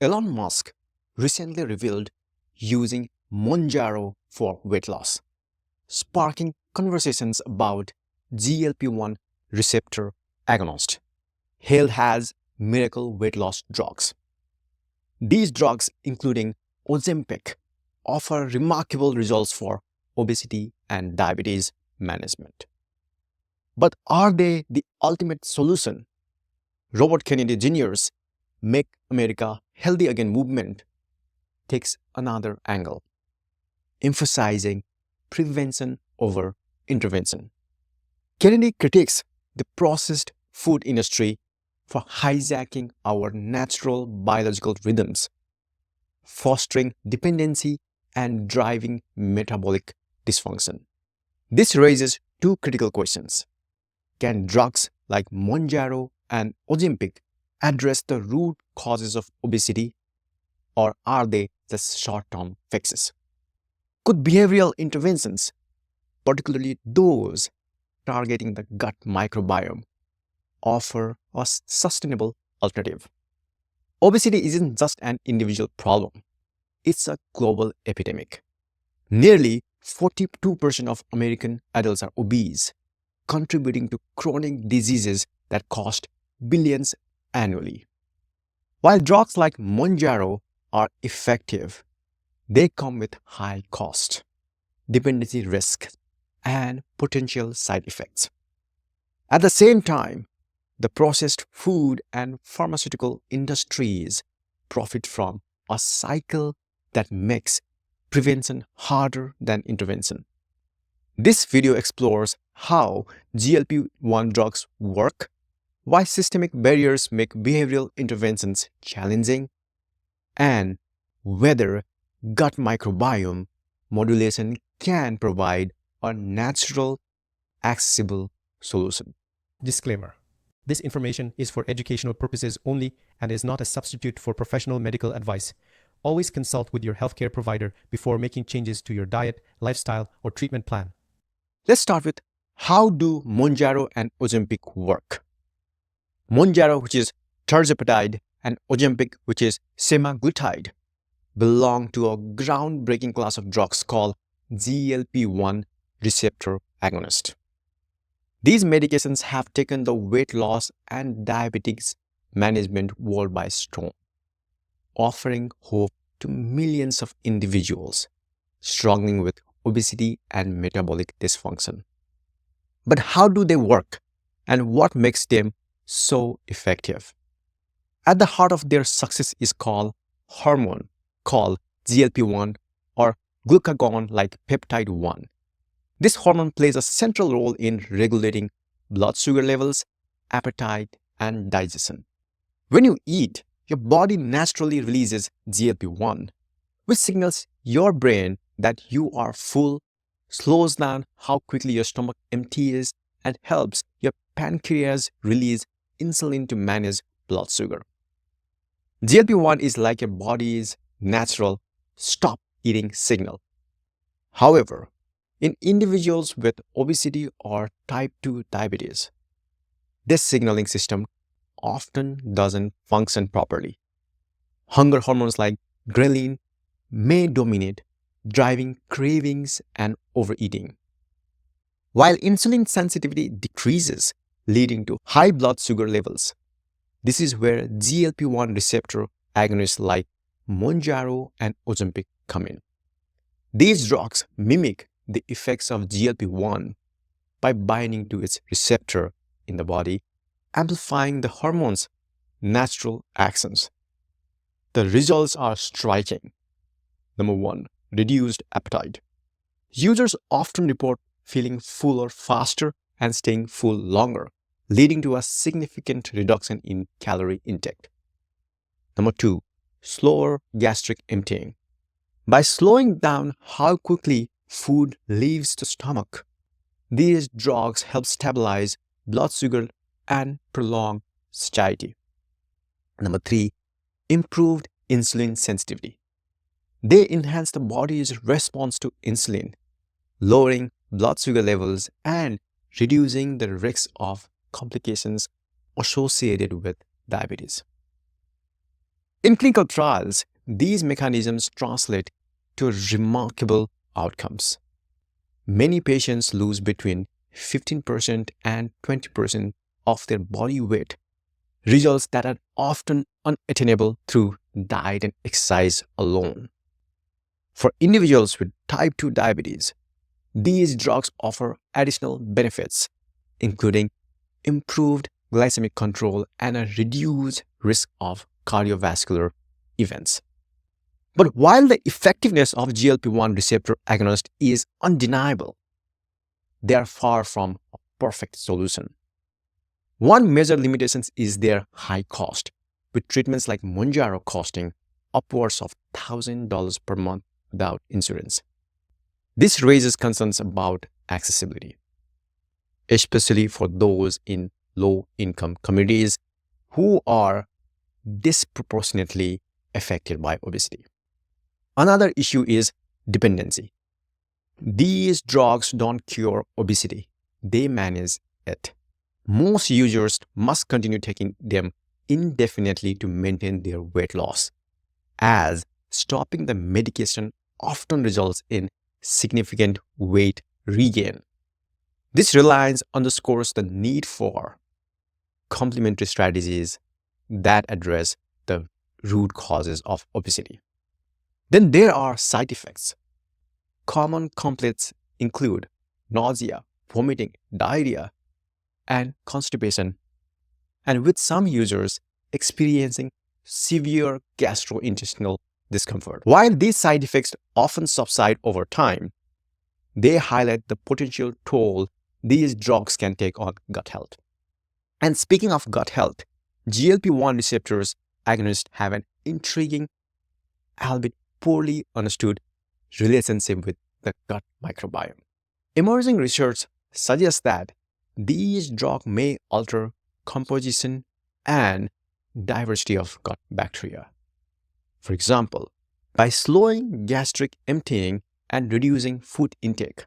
Elon Musk recently revealed using Mounjaro for weight loss, sparking conversations about GLP-1 receptor agonist, hailed as miracle weight loss drugs. These drugs, including Ozempic, offer remarkable results for obesity and diabetes management. But are they the ultimate solution? Robert Kennedy Jr.'s Make America Healthy Again movement takes another angle, emphasizing prevention over intervention. Kennedy critiques the processed food industry for hijacking our natural biological rhythms, fostering dependency and driving metabolic dysfunction. This raises two critical questions. Can drugs like Mounjaro and Ozempic address the root causes of obesity, or are they just short-term fixes? Could behavioral interventions, particularly those targeting the gut microbiome, offer a sustainable alternative? Obesity isn't just an individual problem, it's a global epidemic. Nearly 42% of American adults are obese, contributing to chronic diseases that cost billions annually. While drugs like Mounjaro are effective, they come with high cost, dependency risk, and potential side effects. At the same time, the processed food and pharmaceutical industries profit from a cycle that makes prevention harder than intervention. This video explores how GLP-1 drugs work, why systemic barriers make behavioral interventions challenging, and whether gut microbiome modulation can provide a natural, accessible solution. Disclaimer. This information is for educational purposes only and is not a substitute for professional medical advice. Always consult with your healthcare provider before making changes to your diet, lifestyle, or treatment plan. Let's start with how do Mounjaro and Ozempic work? Mounjaro, which is tirzepatide, and Ozempic, which is semaglutide, belong to a groundbreaking class of drugs called GLP-1 receptor agonist. These medications have taken the weight loss and diabetes management world by storm, offering hope to millions of individuals struggling with obesity and metabolic dysfunction. But how do they work, and what makes them so effective? At the heart of their success is called hormone called GLP-1 or glucagon-like peptide 1. This hormone plays a central role in regulating blood sugar levels, appetite, and digestion. When you eat, your body naturally releases GLP-1, which signals your brain that you are full, slows down how quickly your stomach empties, and helps your pancreas release insulin to manage blood sugar. GLP-1 is like your body's natural stop eating signal. However, in individuals with obesity or type 2 diabetes, this signaling system often doesn't function properly. Hunger hormones like ghrelin may dominate, driving cravings and overeating, while insulin sensitivity decreases, leading to high blood sugar levels. This is where GLP-1 receptor agonists like Mounjaro and Ozempic come in. These drugs mimic the effects of GLP-1 by binding to its receptor in the body, amplifying the hormone's natural actions. The results are striking. Number 1, reduced appetite. Users often report feeling fuller faster and staying full longer, leading to a significant reduction in calorie intake. Number 2, slower gastric emptying. By slowing down how quickly food leaves the stomach, these drugs help stabilize blood sugar and prolong satiety. Number 3, improved insulin sensitivity. They enhance the body's response to insulin, lowering blood sugar levels and reducing the risk of complications associated with diabetes. In clinical trials, these mechanisms translate to remarkable outcomes. Many patients lose between 15% and 20% of their body weight, results that are often unattainable through diet and exercise alone. For individuals with type 2 diabetes, these drugs offer additional benefits, including improved glycemic control and a reduced risk of cardiovascular events. But while the effectiveness of GLP-1 receptor agonists is undeniable, they are far from a perfect solution. One major limitation is their high cost, with treatments like Mounjaro costing upwards of $1,000 per month without insurance. This raises concerns about accessibility, especially for those in low-income communities who are disproportionately affected by obesity. Another issue is dependency. These drugs don't cure obesity, they manage it. Most users must continue taking them indefinitely to maintain their weight loss, as stopping the medication often results in significant weight regain. This reliance underscores the need for complementary strategies that address the root causes of obesity. Then there are side effects. Common complaints include nausea, vomiting, diarrhea, and constipation, and with some users experiencing severe gastrointestinal discomfort. While these side effects often subside over time, they highlight the potential toll these drugs can take on gut health. And speaking of gut health, GLP-1 receptors agonists have an intriguing, albeit poorly understood, relationship with the gut microbiome. Emerging research suggests that these drugs may alter composition and diversity of gut bacteria. For example, by slowing gastric emptying and reducing food intake,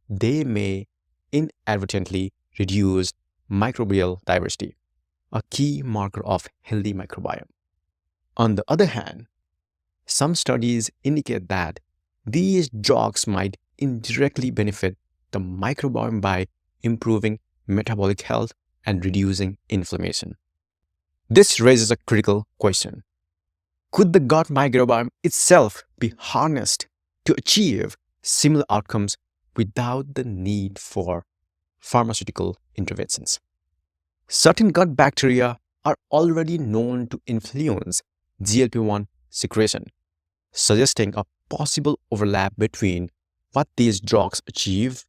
they may inadvertently reduce microbial diversity, a key marker of healthy microbiome. On the other hand, some studies indicate that these drugs might indirectly benefit the microbiome by improving metabolic health and reducing inflammation. This raises a critical question. Could the gut microbiome itself be harnessed to achieve similar outcomes without the need for pharmaceutical interventions? Certain gut bacteria are already known to influence GLP-1 secretion, suggesting a possible overlap between what these drugs achieve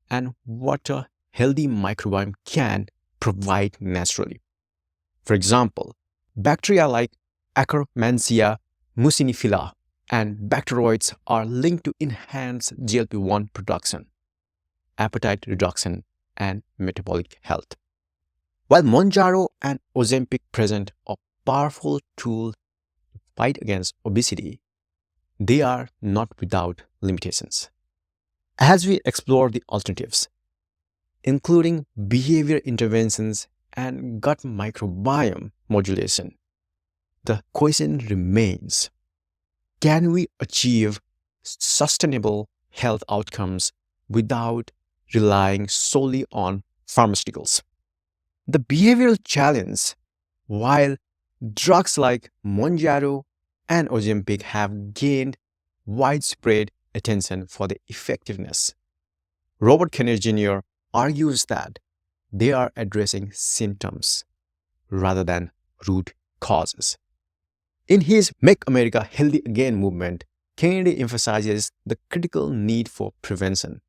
and what a healthy microbiome can provide naturally. For example, bacteria like Akkermansia mucinifila and bacteroids are linked to enhance GLP-1 production, appetite reduction, and metabolic health. While Mounjaro and Ozempic present a powerful tool to fight against obesity, they are not without limitations. As we explore the alternatives, including behavior interventions and gut microbiome modulation, the question remains, can we achieve sustainable health outcomes without relying solely on pharmaceuticals? The behavioral challenge, while drugs like Mounjaro and Ozempic have gained widespread attention for their effectiveness, Robert Kennedy Jr. argues that they are addressing symptoms rather than root causes. In his Make America Healthy Again movement, Kennedy emphasizes the critical need for prevention,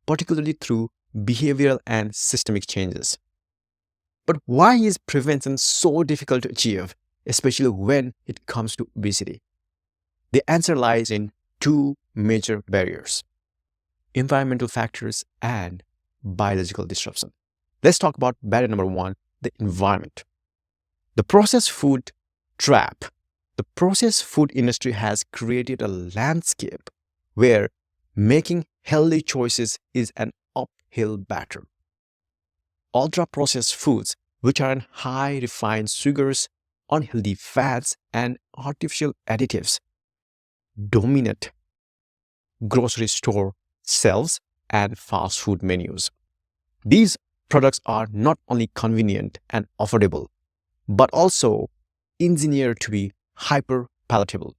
particularly through behavioral and systemic changes. But why is prevention so difficult to achieve, especially when it comes to obesity? The answer lies in two major barriers: environmental factors and biological disruption. Let's talk about barrier number one, the environment. The processed food trap. The processed food industry has created a landscape where making healthy choices is an uphill battle. Ultra-processed foods, which are in high refined sugars, unhealthy fats and artificial additives dominate grocery store shelves and fast food menus. These products are not only convenient and affordable, but also engineered to be hyper palatable,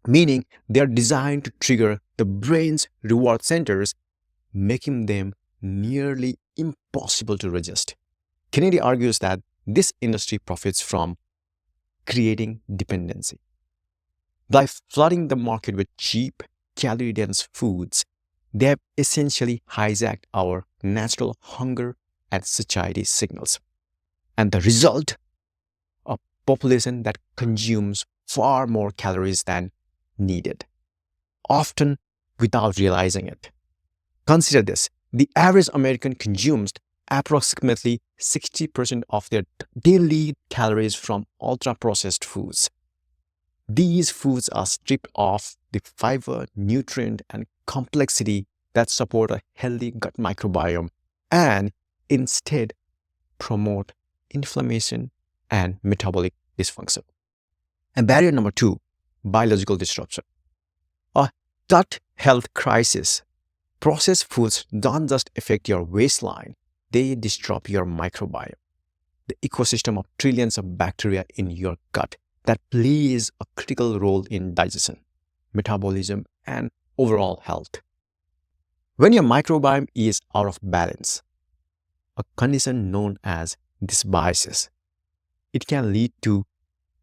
meaning they are designed to trigger the brain's reward centers, making them nearly impossible to resist. Kennedy argues that this industry profits from creating dependency. By flooding the market with cheap, calorie-dense foods, they have essentially hijacked our natural hunger and satiety signals. And the result? A population that consumes far more calories than needed, often without realizing it. Consider this: the average American consumes approximately 60% of their daily calories from ultra-processed foods. These foods are stripped of the fiber, nutrient, and complexity that support a healthy gut microbiome and instead promote inflammation and metabolic dysfunction. And barrier number 2, biological disruption. A gut health crisis. Processed foods don't just affect your waistline, they disrupt your microbiome, the ecosystem of trillions of bacteria in your gut that plays a critical role in digestion, metabolism, and overall health. When your microbiome is out of balance, a condition known as dysbiosis, it can lead to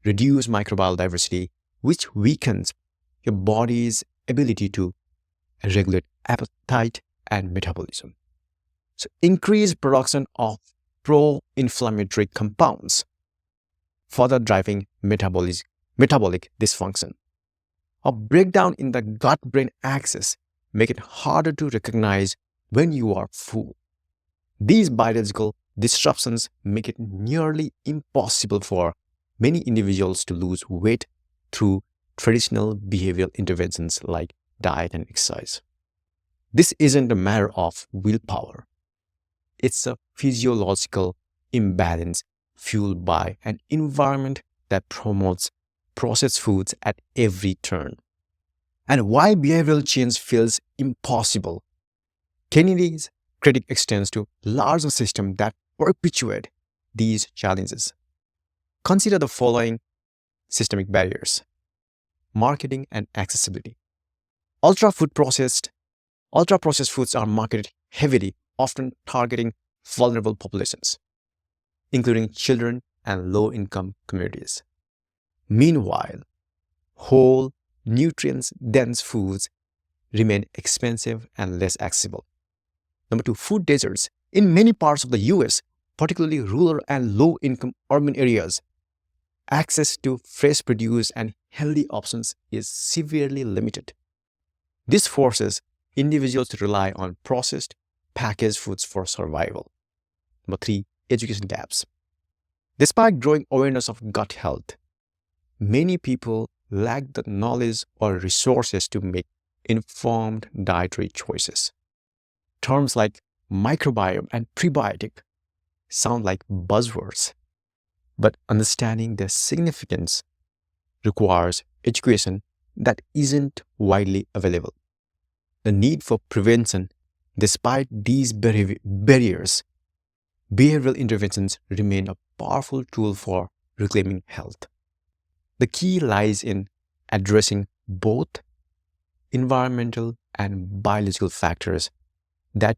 reduced microbial diversity, which weakens your body's ability to regulate appetite and metabolism. So, increased production of pro-inflammatory compounds, further driving metabolic dysfunction. A breakdown in the gut-brain axis make it harder to recognize when you are full. These biological disruptions make it nearly impossible for many individuals to lose weight through traditional behavioral interventions like diet and exercise. This isn't a matter of willpower. It's a physiological imbalance fueled by an environment that promotes processed foods at every turn. And why behavioral change feels impossible? Kennedy's critique extends to larger systems that perpetuate these challenges. Consider the following systemic barriers: marketing and accessibility. Ultra-processed foods are marketed heavily, often targeting vulnerable populations, including children and low-income communities. Meanwhile, whole, nutrient-dense foods remain expensive and less accessible. Number 2, food deserts. In many parts of the US, particularly rural and low-income urban areas, access to fresh produce and healthy options is severely limited. This forces individuals to rely on processed, packaged foods for survival. Number 3, education gaps. Despite growing awareness of gut health, many people lack the knowledge or resources to make informed dietary choices. Terms like microbiome and prebiotic sound like buzzwords, but understanding their significance requires education that isn't widely available. The need for prevention. Despite these barriers, behavioral interventions remain a powerful tool for reclaiming health. The key lies in addressing both environmental and biological factors that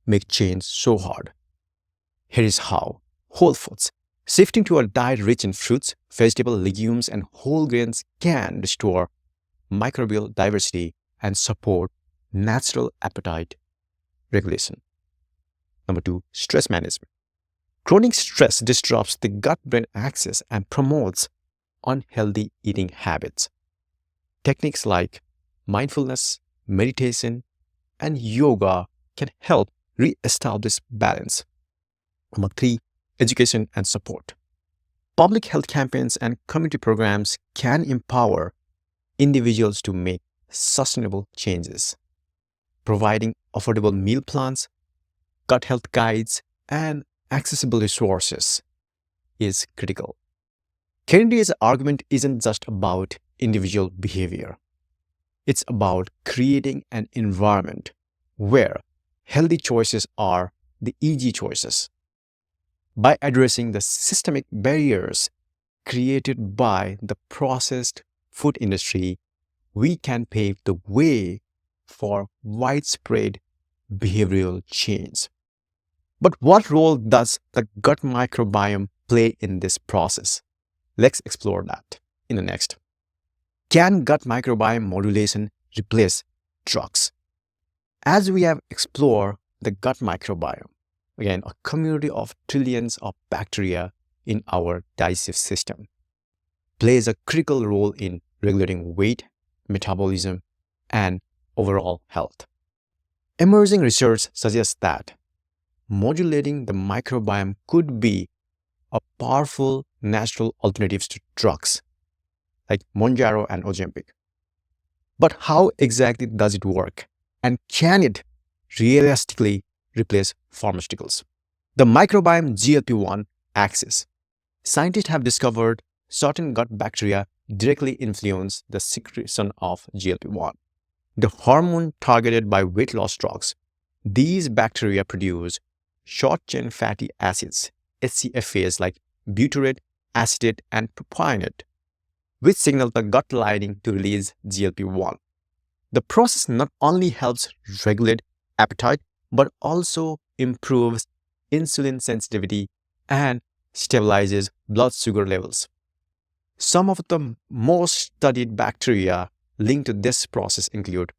make change so hard. Here is how. Whole foods. Shifting to a diet rich in fruits, vegetables, legumes, and whole grains can restore microbial diversity and support natural appetite regulation. Number 2, stress management. Chronic stress disrupts the gut-brain axis and promotes unhealthy eating habits. Techniques like mindfulness, meditation, and yoga can help re-establish balance. Number 3, education and support. Public health campaigns and community programs can empower individuals to make sustainable changes. Providing affordable meal plans, gut health guides, and accessible resources is critical. Kennedy's argument isn't just about individual behavior. It's about creating an environment where healthy choices are the easy choices. By addressing the systemic barriers created by the processed food industry, we can pave the way for widespread behavioral change. But what role does the gut microbiome play in this process? Let's explore that in the next. Can gut microbiome modulation replace drugs? As we have explored the gut microbiome, again, a community of trillions of bacteria in our digestive system, plays a critical role in regulating weight, metabolism, and overall health. Emerging research suggests that modulating the microbiome could be a powerful natural alternative to drugs like Mounjaro and Ozempic. But how exactly does it work? And can it realistically replace pharmaceuticals? The microbiome GLP-1 axis. Scientists have discovered certain gut bacteria directly influence the secretion of GLP-1, the hormone targeted by weight loss drugs. These bacteria produce short-chain fatty acids, HCFAs like butyrate, acetate, and propionate, which signal the gut lining to release GLP-1. The process not only helps regulate appetite, but also improves insulin sensitivity and stabilizes blood sugar levels. Some of the most studied bacteria linked to this process include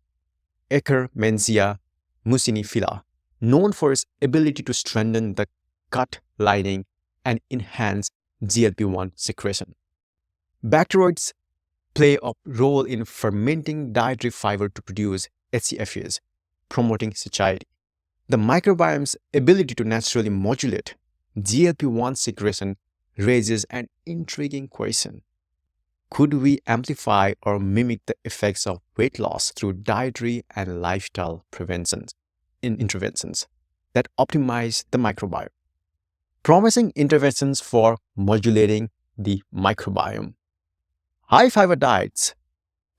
Akkermansia muciniphylla, known for its ability to strengthen the gut lining and enhance GLP-1 secretion. Bacteroids play a role in fermenting dietary fiber to produce HCFAs, promoting satiety. The microbiome's ability to naturally modulate GLP-1 secretion raises an intriguing question. Could we amplify or mimic the effects of weight loss through dietary and lifestyle interventions that optimize the microbiome? Promising interventions for modulating the microbiome. High fiber diets.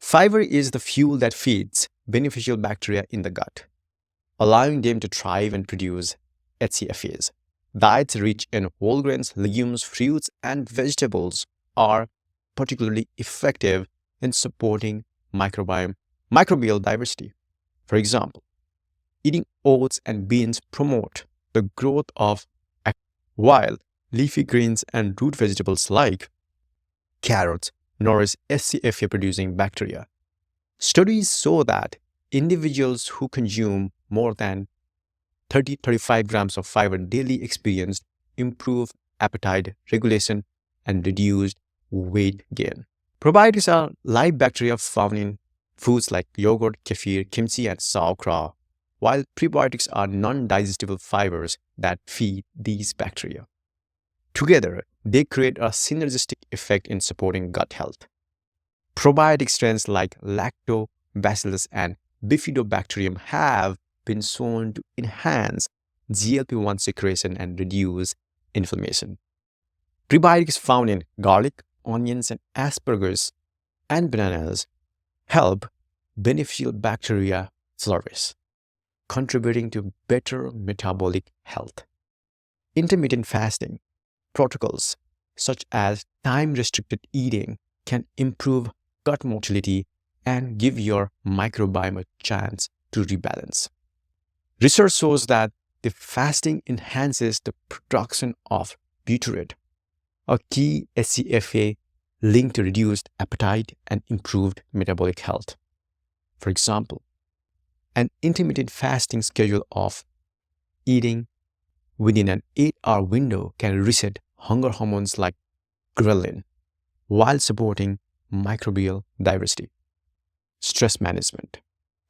Fiber is the fuel that feeds beneficial bacteria in the gut, allowing them to thrive and produce HCFAs. Diets rich in whole grains, legumes, fruits, and vegetables are particularly effective in supporting microbial diversity. For example, eating oats and beans promote the growth of while leafy greens and root vegetables like carrots nourish HCFA-producing bacteria. Studies show that individuals who consume more than 30-35 grams of fiber daily experience improved appetite regulation and reduced weight gain. Probiotics are live bacteria found in foods like yogurt, kefir, kimchi, and sauerkraut, while prebiotics are non-digestible fibers that feed these bacteria. Together, they create a synergistic effect in supporting gut health. Probiotic strains like lactobacillus and bifidobacterium have been shown to enhance GLP-1 secretion and reduce inflammation. Prebiotics found in garlic, onions, and asparagus and bananas help beneficial bacteria flourish, contributing to better metabolic health. Intermittent fasting protocols such as time-restricted eating can improve gut motility and give your microbiome a chance to rebalance. Research shows that the fasting enhances the production of butyrate, a key HCFA linked to reduced appetite and improved metabolic health. For example, an intermittent fasting schedule of eating within an 8-hour window can reset hunger hormones like ghrelin while supporting microbial diversity. Stress management.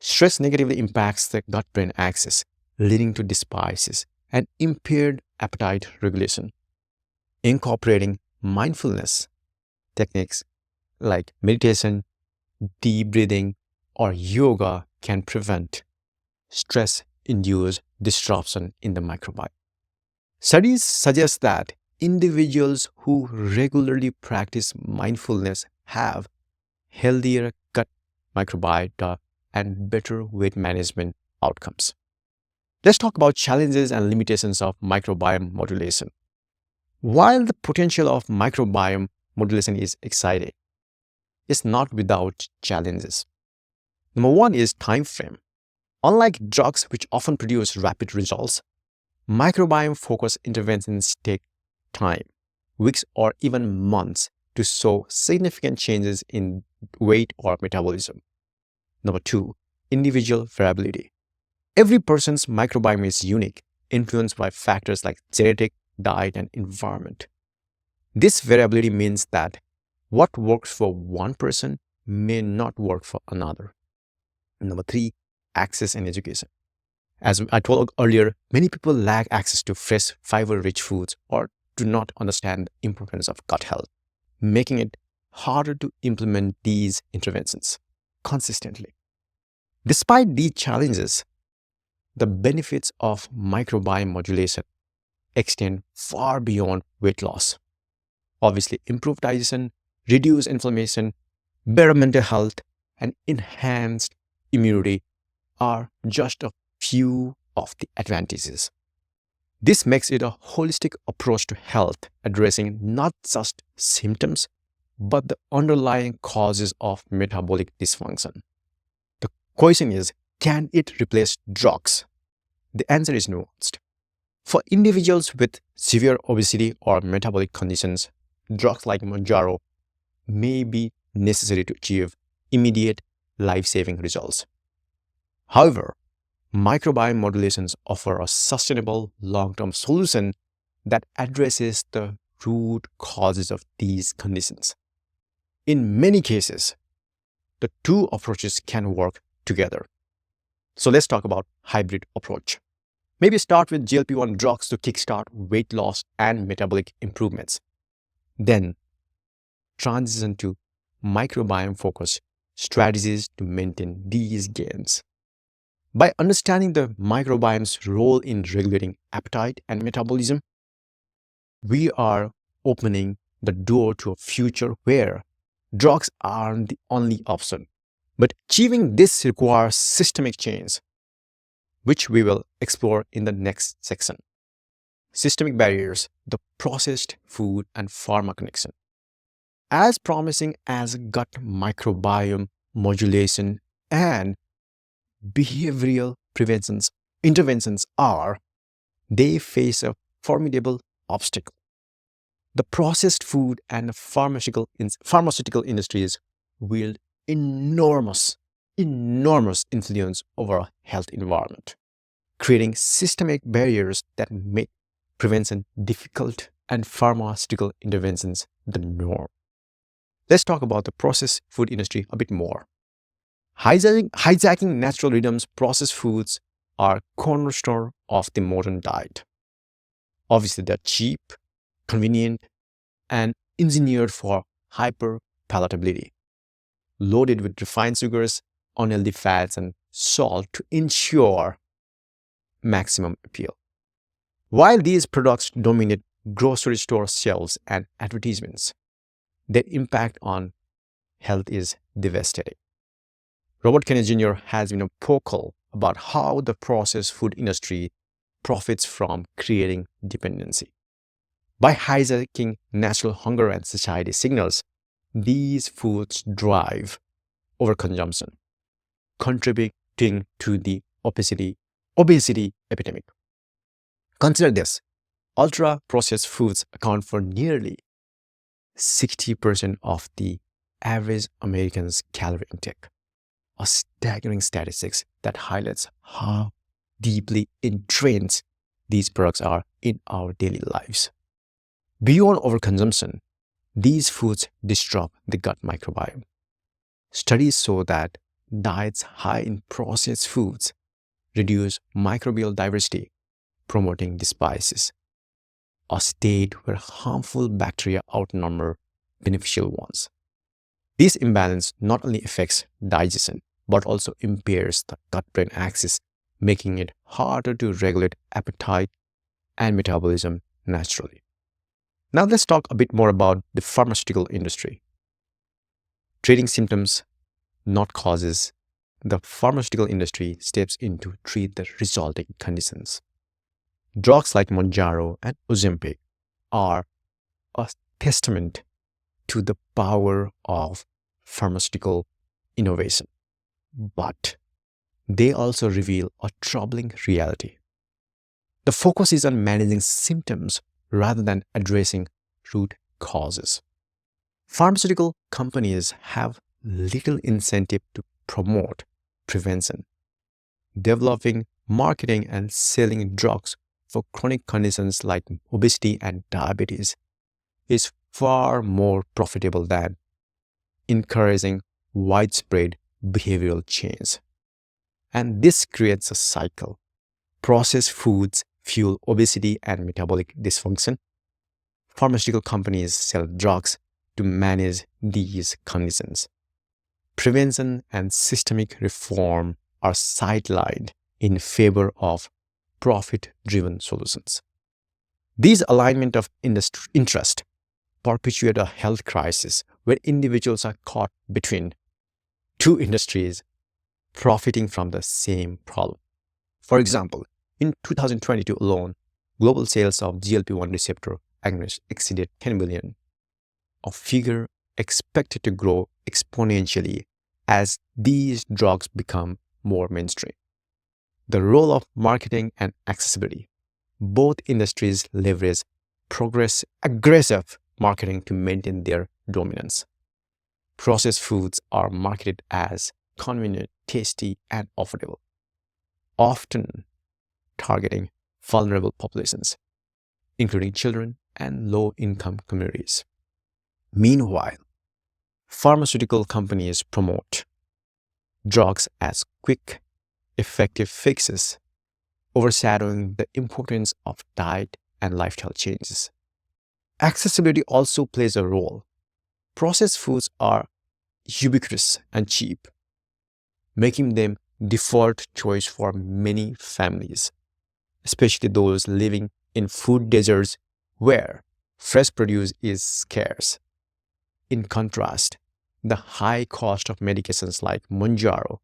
Stress negatively impacts the gut-brain axis, leading to dysbiosis and impaired appetite regulation. Incorporating mindfulness techniques like meditation, deep breathing, or yoga can prevent stress-induced disruption in the microbiome. Studies suggest that individuals who regularly practice mindfulness have healthier gut microbiota and better weight management outcomes. Let's talk about challenges and limitations of microbiome modulation. While the potential of microbiome modulation is exciting, it's not without challenges. Number one is time frame. Unlike drugs which often produce rapid results, microbiome-focused interventions take time, weeks or even months, to show significant changes in weight or metabolism. Number two, individual variability. Every person's microbiome is unique, influenced by factors like genetic, diet, and environment. This variability means that what works for one person may not work for another. Number three, access and education. As I told earlier, many people lack access to fresh, fiber-rich foods or do not understand the importance of gut health, making it harder to implement these interventions consistently. Despite these challenges, the benefits of microbiome modulation extend far beyond weight loss. Obviously, improved digestion, reduced inflammation, better mental health, and enhanced immunity are just a few of the advantages. This makes it a holistic approach to health, addressing not just symptoms, but the underlying causes of metabolic dysfunction. The question is, can it replace drugs? The answer is nuanced. For individuals with severe obesity or metabolic conditions, drugs like Mounjaro may be necessary to achieve immediate life-saving results. However, microbiome modulations offer a sustainable long-term solution that addresses the root causes of these conditions. In many cases, the two approaches can work together. So let's talk about hybrid approach. Maybe start with GLP-1 drugs to kickstart weight loss and metabolic improvements. Then transition to microbiome-focused strategies to maintain these gains. By understanding the microbiome's role in regulating appetite and metabolism, we are opening the door to a future where drugs aren't the only option. But achieving this requires systemic change, which we will explore in the next section. Systemic barriers, the processed food and pharma connection. As promising as gut microbiome modulation and behavioral interventions are, they face a formidable obstacle. The processed food and pharmaceutical industries wield enormous influence over our health environment, creating systemic barriers that make prevention difficult and pharmaceutical interventions the norm. Let's talk about the processed food industry a bit more. Hijacking natural rhythms, processed foods are cornerstone of the modern diet. Obviously, they're cheap, convenient, and engineered for hyper-palatability, loaded with refined sugars, unhealthy fats, and salt to ensure maximum appeal. While these products dominate grocery store shelves and advertisements, their impact on health is devastating. Robert Kennedy Jr. has been vocal about how the processed food industry profits from creating dependency. By hijacking natural hunger and satiety signals, these foods drive overconsumption, contributing to the obesity epidemic. Consider this: ultra-processed foods account for nearly 60% of the average American's calorie intake, a staggering statistics that highlights how deeply entrenched these products are in our daily lives. Beyond overconsumption, these foods disrupt the gut microbiome. Studies show that diets high in processed foods reduce microbial diversity, promoting dysbiosis, a state where harmful bacteria outnumber beneficial ones. This imbalance not only affects digestion, but also impairs the gut-brain axis, making it harder to regulate appetite and metabolism naturally. Now let's talk a bit more about the pharmaceutical industry. Treating symptoms, not causes. The pharmaceutical industry steps in to treat the resulting conditions. Drugs like Mounjaro and Ozempic are a testament to the power of pharmaceutical innovation. But they also reveal a troubling reality. The focus is on managing symptoms rather than addressing root causes. Pharmaceutical companies have little incentive to promote prevention. Developing, marketing, and selling drugs for chronic conditions like obesity and diabetes is far more profitable than encouraging widespread behavioral change. And this creates a cycle. Processed foods fuel obesity and metabolic dysfunction. Pharmaceutical companies sell drugs to manage these conditions. Prevention and systemic reform are sidelined in favor of profit-driven solutions. These alignment of interest perpetuate a health crisis where individuals are caught between two industries profiting from the same problem. For example, in 2022 alone, global sales of GLP-1 receptor agonists exceeded 10 billion, a figure expected to grow exponentially as these drugs become more mainstream. The role of marketing and accessibility. Both industries leverage aggressive marketing to maintain their dominance. Processed foods are marketed as convenient, tasty, and affordable, often targeting vulnerable populations, including children and low-income communities. Meanwhile, pharmaceutical companies promote drugs as quick, effective fixes, overshadowing the importance of diet and lifestyle changes. Accessibility also plays a role. Processed foods are ubiquitous and cheap, making them default choice for many families, especially those living in food deserts where fresh produce is scarce. In contrast, the high cost of medications like Mounjaro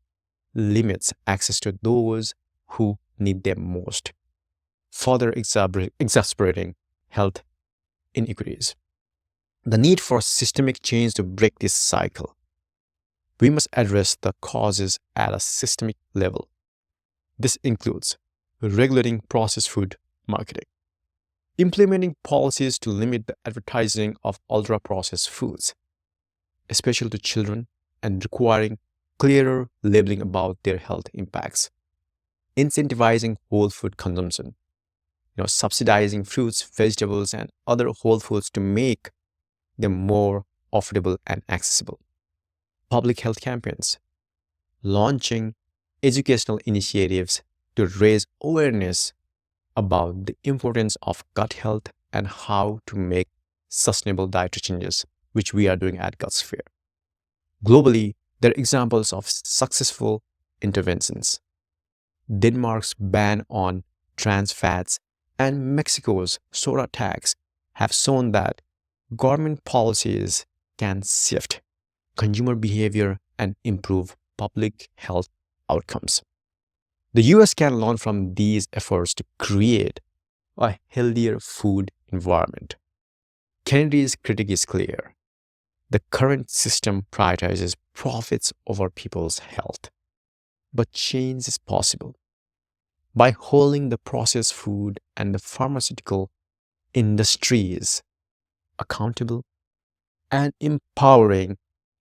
limits access to those who need them most, further exacerbating health inequities. The need for systemic change to break this cycle. We must address the causes at a systemic level. This includes regulating processed food marketing, implementing policies to limit the advertising of ultra-processed foods, especially to children, and requiring clearer labeling about their health impacts, incentivizing whole food consumption, subsidizing fruits, vegetables, and other whole foods to make them more affordable and accessible. Public health campaigns, launching educational initiatives to raise awareness about the importance of gut health and how to make sustainable dietary changes, which we are doing at GutSphere. Globally, there are examples of successful interventions. Denmark's ban on trans fats and Mexico's soda tax have shown that government policies can shift consumer behavior and improve public health outcomes. The US can learn from these efforts to create a healthier food environment. Kennedy's critique is clear. The current system prioritizes profits over people's health. But change is possible. By holding the processed food and the pharmaceutical industries accountable and empowering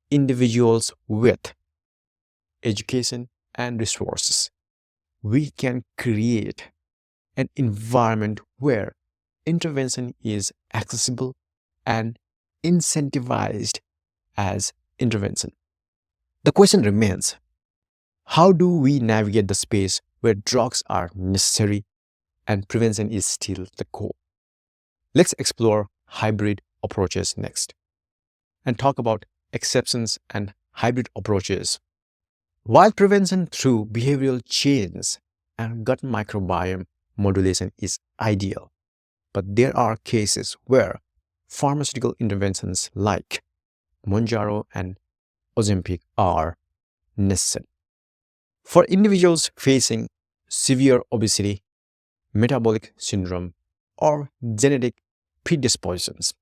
individuals with education and resources, we can create an environment where intervention is accessible and incentivized as intervention. The question remains, how do we navigate the space where drugs are necessary and prevention is still the core? Let's explore hybrid approaches next and talk about exceptions and hybrid approaches. While prevention through behavioral change and gut microbiome modulation is ideal, but there are cases where pharmaceutical interventions like Mounjaro and Ozempic are necessary. For individuals facing severe obesity, metabolic syndrome, or genetic predispositions,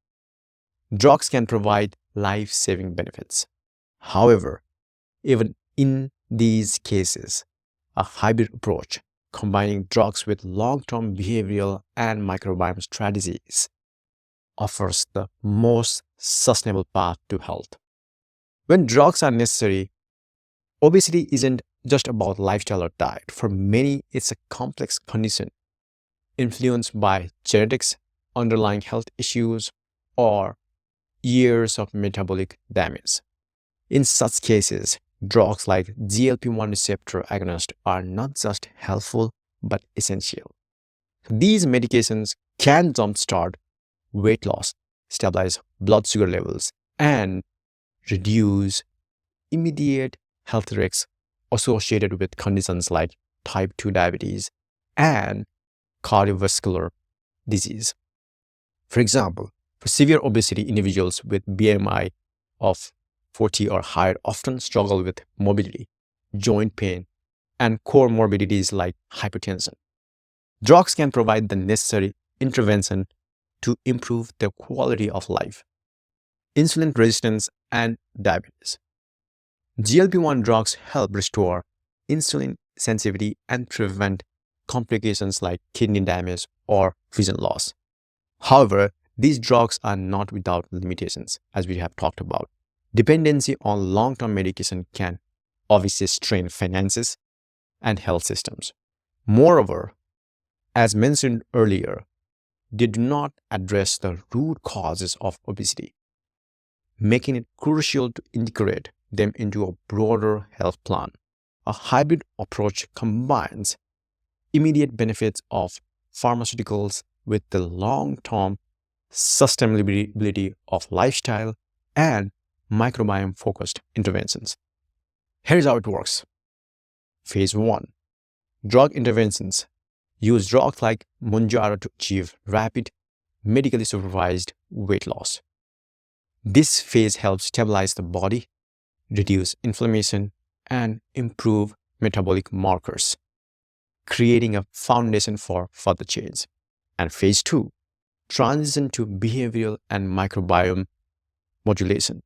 drugs can provide life-saving benefits. However, even in these cases, a hybrid approach combining drugs with long-term behavioral and microbiome strategies offers the most sustainable path to health. When drugs are necessary, obesity isn't just about lifestyle or diet. For many, it's a complex condition influenced by genetics, underlying health issues, or years of metabolic damage. In such cases, drugs like GLP-1 receptor agonists are not just helpful but essential. These medications can jumpstart weight loss, stabilize blood sugar levels, and reduce immediate health risks associated with conditions like type 2 diabetes and cardiovascular disease. For example, for severe obesity, individuals with BMI of 40 or higher often struggle with mobility, joint pain, and comorbidities like hypertension. Drugs can provide the necessary intervention to improve their quality of life. Insulin resistance and diabetes. GLP-1 drugs help restore insulin sensitivity and prevent complications like kidney damage or vision loss. However, these drugs are not without limitations, as we have talked about. Dependency on long-term medication can obviously strain finances and health systems. Moreover, as mentioned earlier, they do not address the root causes of obesity, making it crucial to integrate them into a broader health plan. A hybrid approach combines immediate benefits of pharmaceuticals with the long-term sustainability of lifestyle and microbiome-focused interventions. Here's how it works. Phase 1. Drug interventions. Use drugs like Mounjaro to achieve rapid, medically supervised weight loss. This phase helps stabilize the body, reduce inflammation, and improve metabolic markers, creating a foundation for further change. And phase 2, transition to behavioral and microbiome modulation.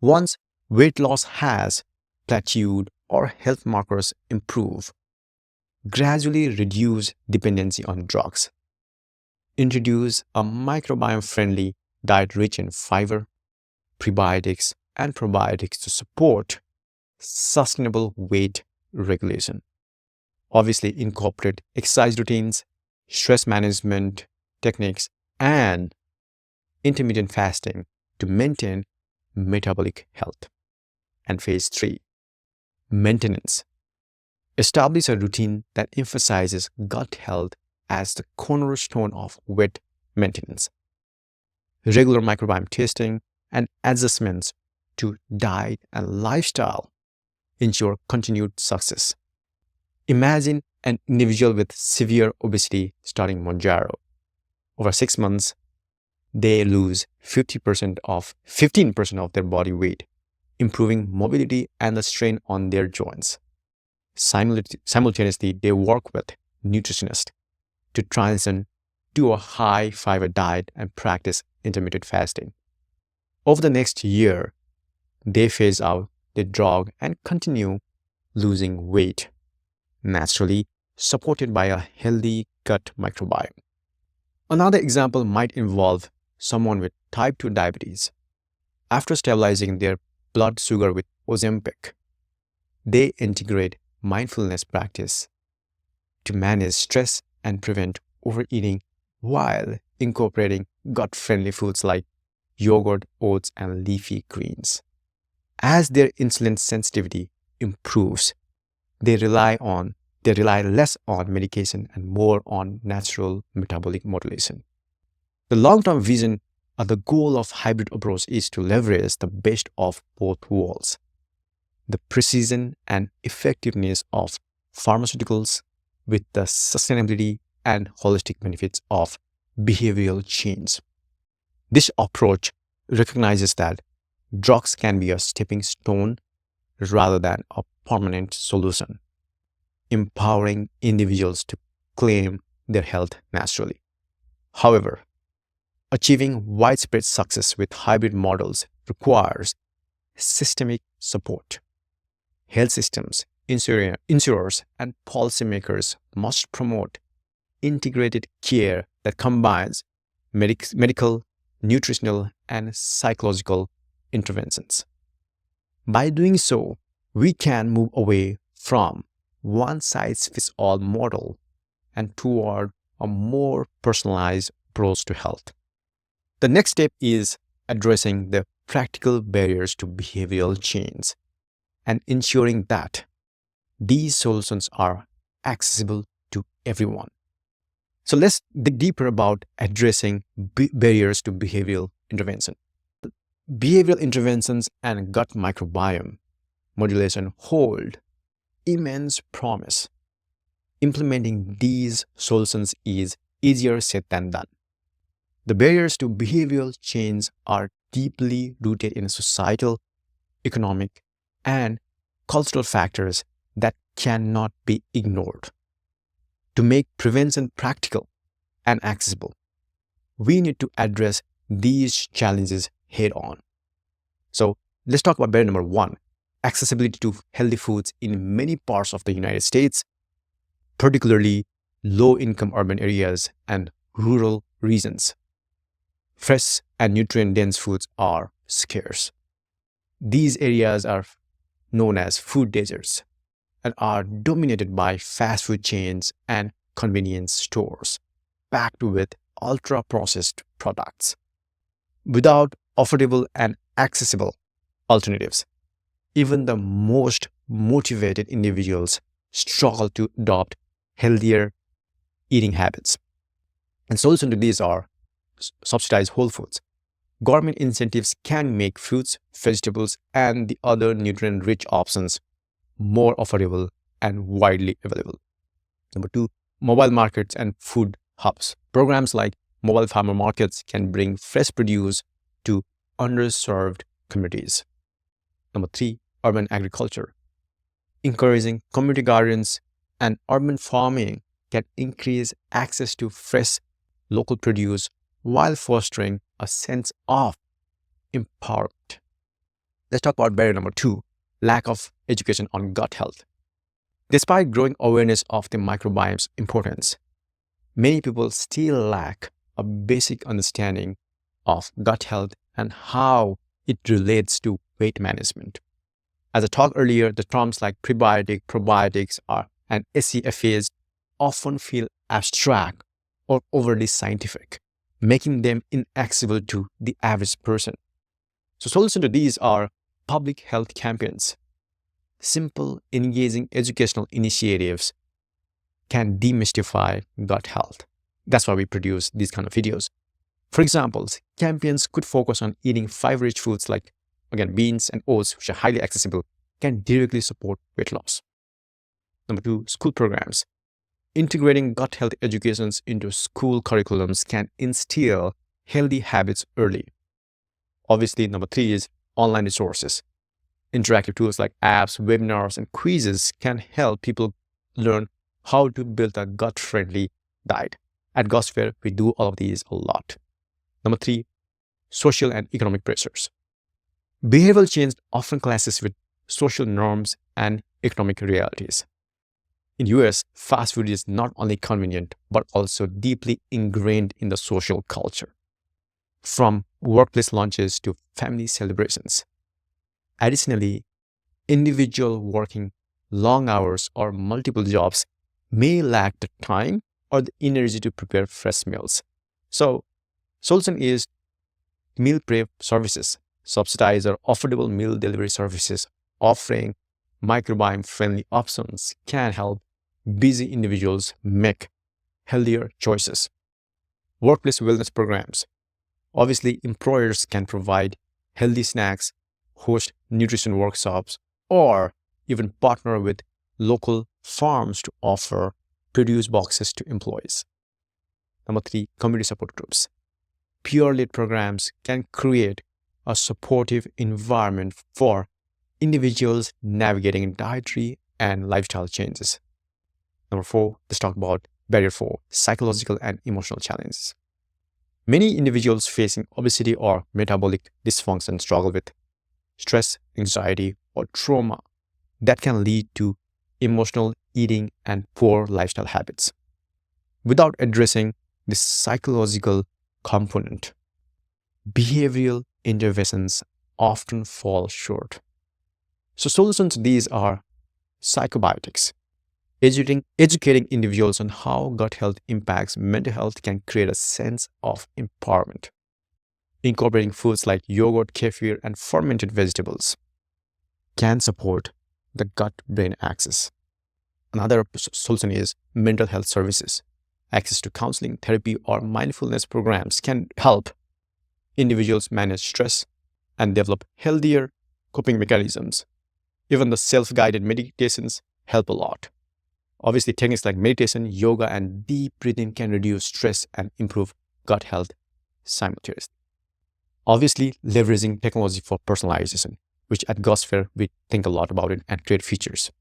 Once weight loss has plateaued or health markers improve, gradually reduce dependency on drugs. Introduce a microbiome-friendly diet rich in fiber, prebiotics, and probiotics to support sustainable weight regulation. Obviously, incorporate exercise routines, stress management techniques, and intermittent fasting to maintain metabolic health. And phase 3, maintenance. Establish a routine that emphasizes gut health as the cornerstone of weight maintenance. Regular microbiome testing and adjustments to diet and lifestyle ensure continued success. Imagine an individual with severe obesity starting Mounjaro. Over 6 months, they lose 15% of their body weight, improving mobility and the strain on their joints. Simultaneously, they work with nutritionists to transition to a high fiber diet and practice intermittent fasting. Over the next year, they phase out the drug and continue losing weight, naturally supported by a healthy gut microbiome. Another example might involve someone with type 2 diabetes. After stabilizing their blood sugar with Ozempic, they integrate mindfulness practice to manage stress and prevent overeating while incorporating gut-friendly foods like yogurt, oats, and leafy greens. As their insulin sensitivity improves, they rely less on medication and more on natural metabolic modulation. The long-term vision or the goal of hybrid approach is to leverage the best of both worlds: the precision and effectiveness of pharmaceuticals with the sustainability and holistic benefits of behavioral change. This approach recognizes that drugs can be a stepping stone rather than a permanent solution, empowering individuals to claim their health naturally. However, achieving widespread success with hybrid models requires systemic support. Health systems, insurers, and policymakers must promote integrated care that combines medical, nutritional, and psychological interventions. By doing so, we can move away from one-size-fits-all model and toward a more personalized approach to health. The next step is addressing the practical barriers to behavioral change and ensuring that these solutions are accessible to everyone. So let's dig deeper about addressing barriers to behavioral intervention. Behavioral interventions and gut microbiome modulation hold immense promise. Implementing these solutions is easier said than done. The barriers to behavioral change are deeply rooted in societal, economic, and cultural factors that cannot be ignored. To make prevention practical and accessible, we need to address these challenges head on. So let's talk about barrier number one, accessibility to healthy foods in many parts of the United States, particularly low-income urban areas and rural regions. Fresh and nutrient-dense foods are scarce. These areas are known as food deserts and are dominated by fast food chains and convenience stores, packed with ultra-processed products. Without affordable and accessible alternatives, even the most motivated individuals struggle to adopt healthier eating habits. And solutions to these are subsidized whole foods. Government incentives can make fruits, vegetables, and the other nutrient-rich options more affordable and widely available. Number two, mobile markets and food hubs. Programs like mobile farmer markets can bring fresh produce to underserved communities. Number three, urban agriculture. Encouraging community gardens and urban farming can increase access to fresh local produce while fostering a sense of empowerment. Let's talk about barrier number two, lack of education on gut health. Despite growing awareness of the microbiome's importance, many people still lack a basic understanding of gut health and how it relates to weight management. As I talked earlier, the terms like prebiotic, probiotics, and SCFAs often feel abstract or overly scientific, making them inaccessible to the average person. So solutions to these are public health campaigns. Simple, engaging educational initiatives can demystify gut health. That's why we produce these kind of videos. For example, campaigns could focus on eating fiber-rich foods like, again, beans and oats, which are highly accessible, can directly support weight loss. Number two, school programs. Integrating gut health educations into school curriculums can instill healthy habits early. Obviously, number three is online resources. Interactive tools like apps, webinars, and quizzes can help people learn how to build a gut-friendly diet. At Gosfare, we do all of these a lot. Number three, social and economic pressures. Behavioral change often clashes with social norms and economic realities. In the US, fast food is not only convenient, but also deeply ingrained in the social culture, from workplace lunches to family celebrations. Additionally, individuals working long hours or multiple jobs may lack the time or the energy to prepare fresh meals. So, solution is meal prep services, subsidized or affordable meal delivery services offering microbiome-friendly options can help busy individuals make healthier choices. Workplace wellness programs. Obviously, employers can provide healthy snacks, host nutrition workshops, or even partner with local farms to offer produce boxes to employees. Number three, community support groups. peer-led programs can create a supportive environment for individuals navigating dietary and lifestyle changes. Number 4, let's talk about barrier 4, psychological and emotional challenges. Many individuals facing obesity or metabolic dysfunction struggle with stress, anxiety, or trauma that can lead to emotional eating and poor lifestyle habits. Without addressing the psychological component, behavioral interventions often fall short. So solutions to these are psychobiotics. Educating individuals on how gut health impacts mental health can create a sense of empowerment. Incorporating foods like yogurt, kefir, and fermented vegetables can support the gut-brain axis. Another solution is mental health services. Access to counseling, therapy, or mindfulness programs can help individuals manage stress and develop healthier coping mechanisms. Even the self-guided meditations help a lot. Obviously, techniques like meditation, yoga, and deep breathing can reduce stress and improve gut health simultaneously. Obviously, leveraging technology for personalization, which at Gosphere we think a lot about it and create features.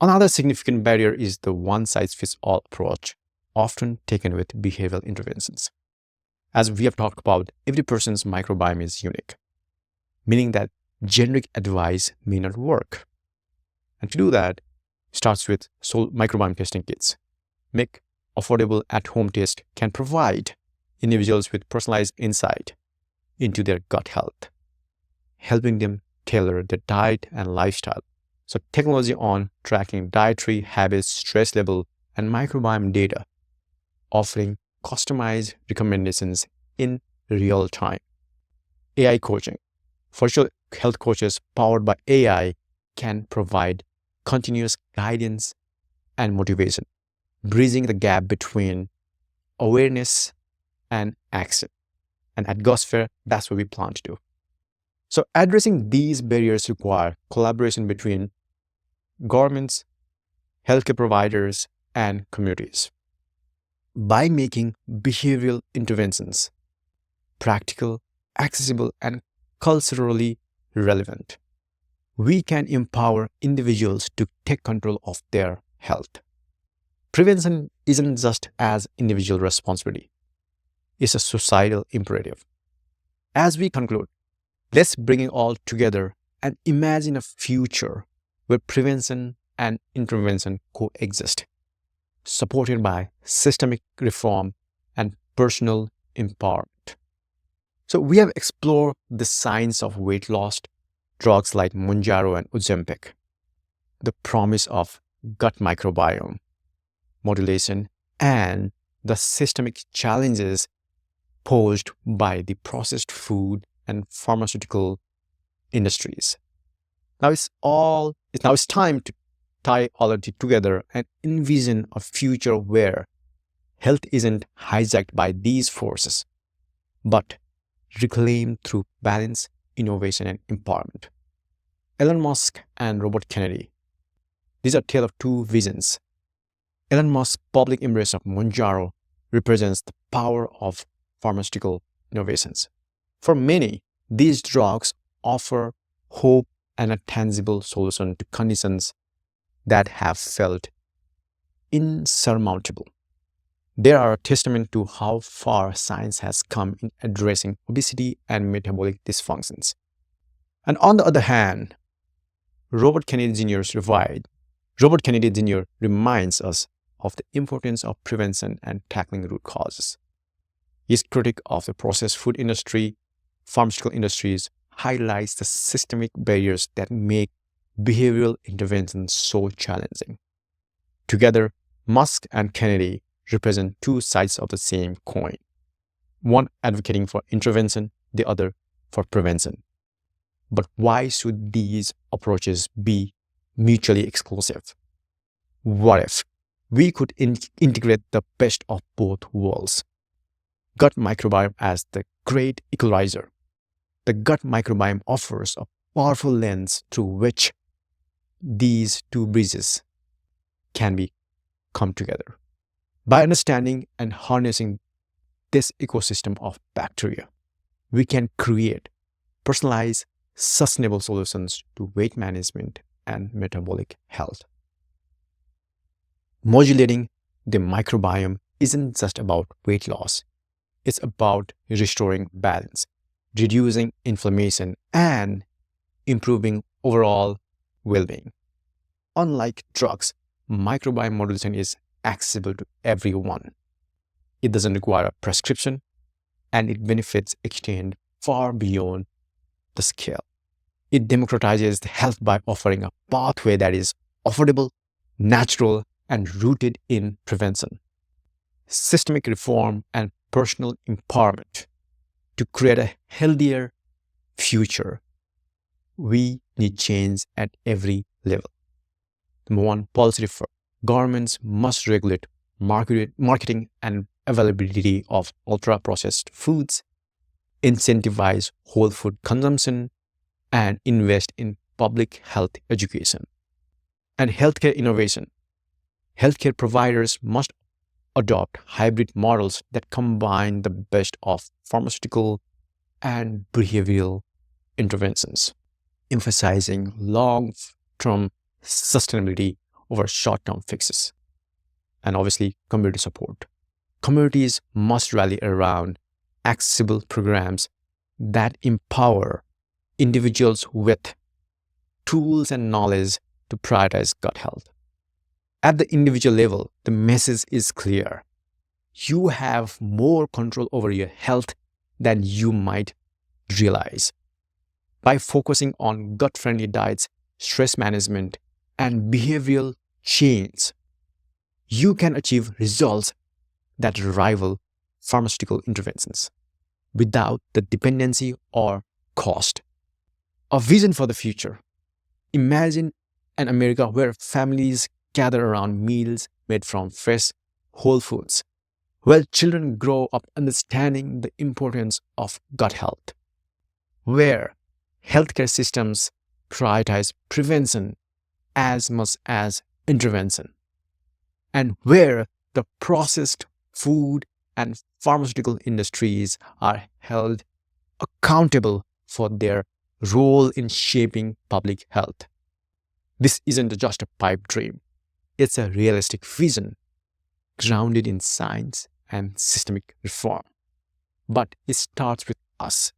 Another significant barrier is the one-size-fits-all approach, often taken with behavioral interventions. As we have talked about, every person's microbiome is unique, meaning that generic advice may not work. And to do that, starts with microbiome testing kits. Make affordable at-home tests can provide individuals with personalized insight into their gut health, helping them tailor their diet and lifestyle. So technology on tracking dietary habits, stress level, and microbiome data, offering customized recommendations in real time. AI coaching. Virtual health coaches powered by AI can provide continuous guidance and motivation, bridging the gap between awareness and action. And at Gosphere, that's what we plan to do. So addressing these barriers require collaboration between governments, healthcare providers, and communities. By making behavioral interventions practical, accessible, and culturally relevant, we can empower individuals to take control of their health. Prevention isn't just an individual responsibility, it's a societal imperative. As we conclude, let's bring it all together and imagine a future where prevention and intervention coexist, supported by systemic reform and personal empowerment. So we have explored the science of weight loss, drugs like Mounjaro and Ozempic, the promise of gut microbiome modulation, and the systemic challenges posed by the processed food and pharmaceutical industries. Now it's time to tie all of it together and envision a future where health isn't hijacked by these forces, but reclaimed through balance, innovation, and empowerment. Elon Musk and Robert Kennedy. These are a tale of two visions. Elon Musk's public embrace of Mounjaro represents the power of pharmaceutical innovations. For many, these drugs offer hope and a tangible solution to conditions that have felt insurmountable. They are a testament to how far science has come in addressing obesity and metabolic dysfunctions. And on the other hand, Robert Kennedy Jr. reminds us of the importance of prevention and tackling root causes. His critique of the processed food industry, pharmaceutical industries, highlights the systemic barriers that make behavioral interventions so challenging. Together, Musk and Kennedy represent two sides of the same coin, one advocating for intervention, the other for prevention. But why should these approaches be mutually exclusive? What if we could integrate the best of both worlds? Gut microbiome as the great equalizer. The gut microbiome offers a powerful lens through which these two bridges can come together. By understanding and harnessing this ecosystem of bacteria, we can create personalized, sustainable solutions to weight management and metabolic health. Modulating the microbiome isn't just about weight loss. It's about restoring balance, reducing inflammation, and improving overall well-being. Unlike drugs, microbiome modulation is accessible to everyone. It doesn't require a prescription, and its benefits extend far beyond the scale. It democratizes health by offering a pathway that is affordable, natural, and rooted in prevention, systemic reform, and personal empowerment. To create a healthier future, we need change at every level. Number one, policy reform. Governments must regulate marketing and availability of ultra-processed foods, incentivize whole food consumption, and invest in public health education. And healthcare innovation. Healthcare providers must adopt hybrid models that combine the best of pharmaceutical and behavioral interventions, emphasizing long-term sustainability over short-term fixes. And obviously, community support. Communities must rally around accessible programs that empower individuals with tools and knowledge to prioritize gut health. At the individual level, the message is clear. You have more control over your health than you might realize. By focusing on gut-friendly diets, stress management, and behavioral change, you can achieve results that rival pharmaceutical interventions without the dependency or cost. A vision for the future. Imagine an America where families gather around meals made from fresh, whole foods, where children grow up understanding the importance of gut health, where healthcare systems prioritize prevention as much as intervention, and where the processed food and pharmaceutical industries are held accountable for their role in shaping public health. This isn't just a pipe dream. It's a realistic vision grounded in science and systemic reform. But it starts with us.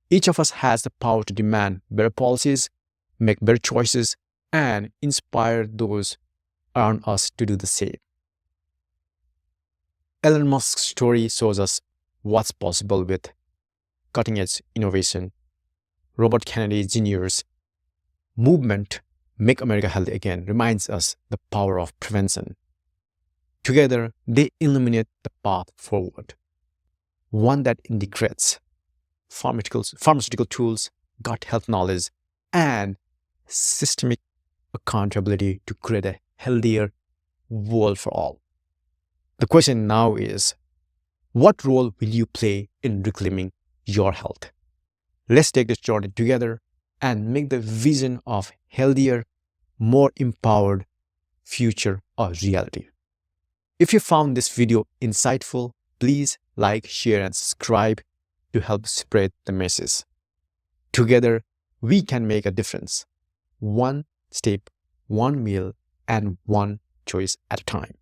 Each of us has the power to demand better policies, make better choices, and inspire those around us to do the same. Elon Musk's story shows us what's possible with cutting-edge innovation. Robert Kennedy Jr.'s movement, Make America Healthy Again, reminds us the power of prevention. Together, they illuminate the path forward, one that integrates pharmaceutical tools, gut health knowledge, and systemic accountability to create a healthier world for all. The question now is, what role will you play in reclaiming your health? Let's take this journey together and make the vision of healthier, more empowered future a reality. If you found this video insightful, please like, share, and subscribe to help spread the message. Together, we can make a difference. One step, one meal, and one choice at a time.